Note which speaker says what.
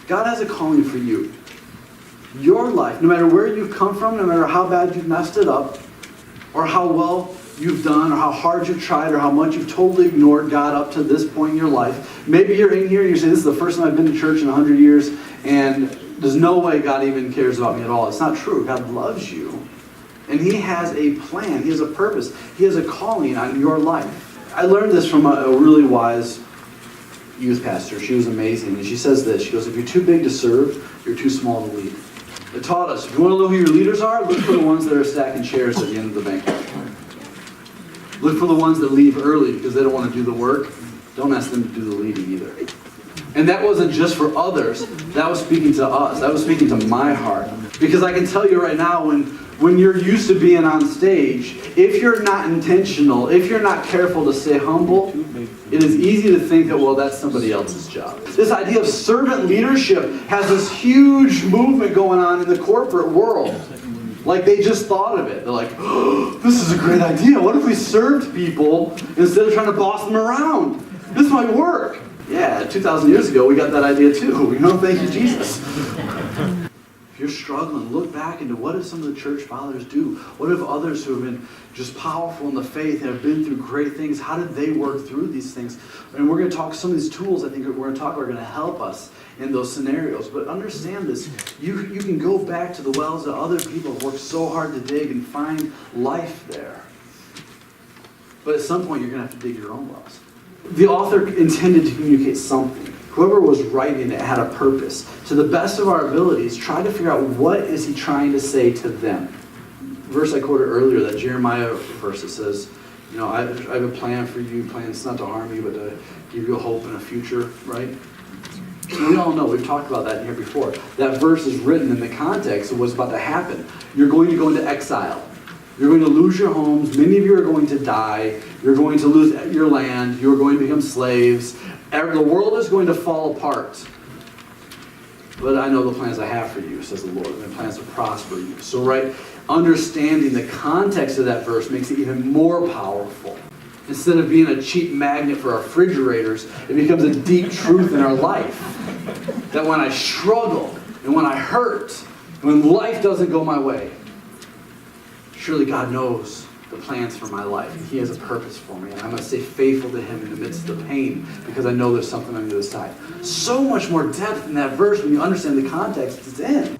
Speaker 1: God has a calling for you. Your life, no matter where you've come from, no matter how bad you've messed it up, or how well you've done, or how hard you've tried, or how much you've totally ignored God up to this point in your life. Maybe you're in here and you're saying, this is the first time I've been to church in 100 years, and there's no way God even cares about me at all. It's not true. God loves you. And He has a plan. He has a purpose. He has a calling on your life. I learned this from a really wise youth pastor. She was amazing. And she says this. She goes, if you're too big to serve, you're too small to lead. It taught us, if you want to know who your leaders are, look for the ones that are stacking chairs at the end of the banquet. Look for the ones that leave early because they don't want to do the work. Don't ask them to do the leading either. And that wasn't just for others. That was speaking to us. That was speaking to my heart. Because I can tell you right now, when you're used to being on stage, if you're not intentional, if you're not careful to stay humble, it is easy to think that, well, that's somebody else's job. This idea of servant leadership has this huge movement going on in the corporate world. Like they just thought of it. They're like, oh, this is a great idea. What if we served people instead of trying to boss them around? This might work. Yeah, 2,000 years ago, we got that idea too. Thank you, Jesus. If you're struggling, look back into what did some of the church fathers do? What have others who have been just powerful in the faith and have been through great things, how did they work through these things? And we're going to talk some of these tools I think we're going to talk about are going to help us in those scenarios. But understand this, you can go back to the wells that other people have worked so hard to dig and find life there. But at some point, you're going to have to dig your own wells. The author intended to communicate something. Whoever was writing it had a purpose. To the best of our abilities, try to figure out what is he trying to say to them. The verse I quoted earlier, that Jeremiah verse that says, I have a plan for you, plans not to harm you, but to give you a hope and a future, right? And we all know, we've talked about that here before. That verse is written in the context of what's about to happen. You're going to go into exile. You're going to lose your homes. Many of you are going to die. You're going to lose your land. You're going to become slaves. The world is going to fall apart. But I know the plans I have for you, says the Lord. My plans to prosper you. So, right, understanding the context of that verse makes it even more powerful. Instead of being a cheap magnet for our refrigerators, it becomes a deep truth in our life. That when I struggle, and when I hurt, when life doesn't go my way, surely God knows the plans for my life. And He has a purpose for me. And I'm going to stay faithful to Him in the midst of the pain because I know there's something on the other side. So much more depth in that verse when you understand the context it's in.